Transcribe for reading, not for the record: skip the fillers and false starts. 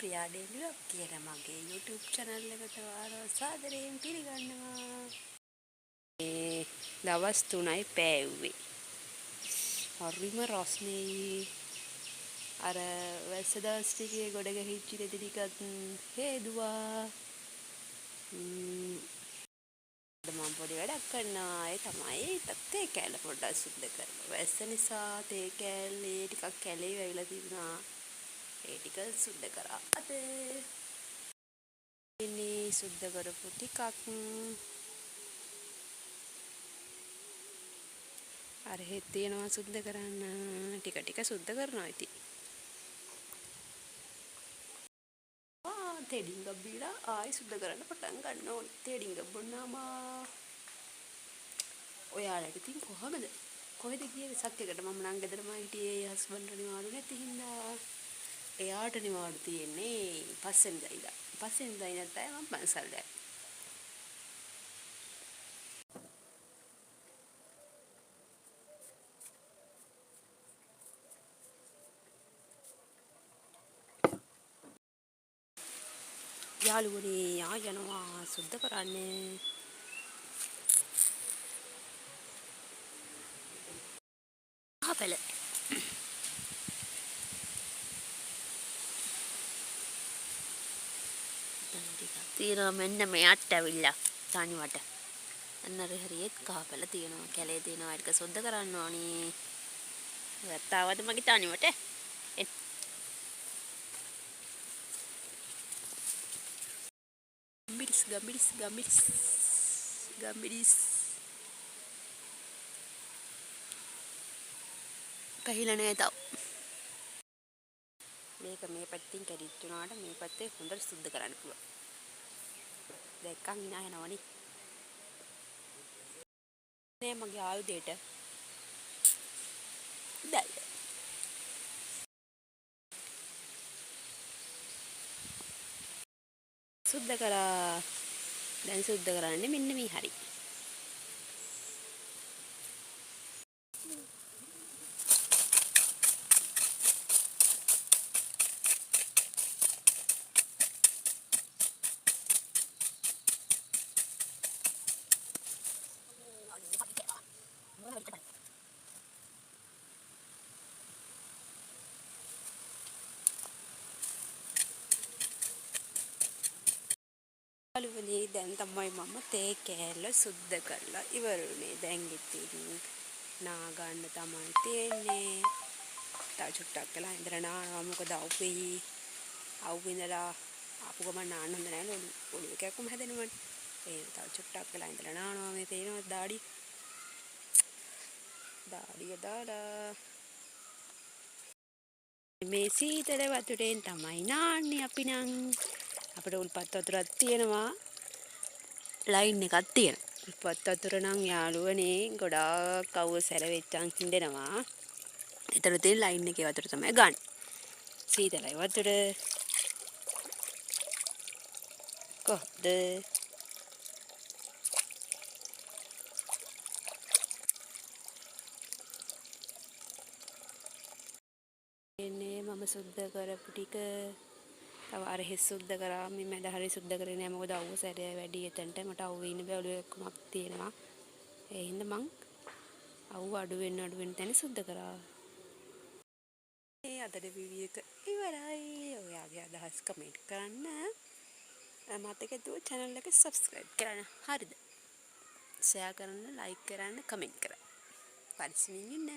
ප්‍රියා ඩේලියක් කියන මගේ YouTube channel එකට ඔයාලව සාදරයෙන් පිළිගන්නවා. දවස් 3යි පෑවුවේ. හරිම රස්නේ. අර වැස්ස දවස් ටිකේ ගොඩ ගැහිච්ච රෙදි ටිකත් හේදුවා. මම පොඩි වැඩක් කරනවා. ඒ තමයි තේ කෑල්ල පොඩ්ඩක් සුද්ධ කරනවා. වැස්ස නිසා තේ කෑල්ලේ ටිකක් කැලේ වැවිලා තිබුණා. ඒ ටික සුද්ධ කරා. අද ඉන්නේ සුද්ධ කරපු ටිකක් අර හෙත් තියනවා සුද්ධ කරන්න. ටික ටික සුද්ධ කරනවා ඉතින්. තෙඩිංගක් බීලා ආයි සුද්ධ කරන්න පටන් ගන්න ඕනේ. තෙඩිංගක් බොන්නාම ඔයාලට ඉතින් කොහමද? කොහෙද ගියේ සක්කේකට? මම නම් ගෙදරම හිටියේ හස්බන්ඩ් නිවාඩු නැති හින්දා. එයාට නිවාඩු තියෙන්නේ පස්සෙන්දා ඉඳලා. පස්සෙන්දා ඉඳන් තමයි මම පන්සල් යන්නේ. යාළුවනේ යනවා සුද්ධ කරන්නේ. අපල තියෙනවා මෙන්න මෙයාට ඇවිල්ලා තනිවට. අන්නර හරියට කහපල තියෙනවා කැලේ තියෙනවා ඒක සුද්ධ කරන්න ඕනේ. වැත්තාවද මගේ තනිවට? ගම්බිරිස් පැහිලා නෑ තාම. මේක මේ පැත්තෙන් කැඩිච්ච උනාට මේ පැත්තේ හොඳට සුද්ධ කරන්න පුළුවන්. දැක්කන් ඉනා යනවනේ. මේ මගේ ආයුධයට දැල්. සුද්ධ කරා. දැන් සුද්ධ කරන්නේ මෙන්න මේ හරි. යාළුවනේ දැන් තමයි මම තේ කෑල්ල සුද්ධ කරලා ඉවරුනේ. දැන් ඉතින් නා ගන්න තමයි තියෙන්නේ. තව චුට්ටක් වෙලා ඉඳලා නානවා. මොකද අවුවින්දලා ආපු ගමන් නාන්න හොඳ නැහැ නේද? ඔළුව කැක්කුම හැදෙනවනේ. ඒ තව චුට්ටක් වෙලා ඉඳලා නානවා. මේ තේනවා දාඩිය දාලා මේ සීතල වතුරෙන් තමයි නාන්නේ අපි නම්. අපිට උල්පත් වතුරක් තියෙනවා. ලයින් එකක් තියෙනවා. උල්පත් වතුර නම් යාළුවනේ ගොඩාක් අවුව සැර වෙච්චන් හින්දෙනවා. ඒතර තියෙන ලයින් එකේ වතුර තමයි ගන්න. සීතලයි වතුර. කොහොමද? එන්නේ මම සුද්ධ කරපු ටික තව අර හිස් සුද්ධ කරා. මේ මැද හරිය සුද්ධ කරේ නෑ මොකද අවුව සැරය වැඩි. එතනට මට අවුව ඉන්න බෑ ඔළුවේ එක්කමක් තියෙනවා. ඒ හින්දා මං අවුව අඩු වෙන තැන සුද්ධ කරා. මේ අදට වීඩියෝ එක ඉවරයි. ඔයාගේ අදහස් කමෙන්ට් කරන්න. මතක හිටුව channel එක subscribe කරන්න. හරිද? share කරන්න, like කරන්න, comment කරන්න. පරිස්සමින් ඉන්න.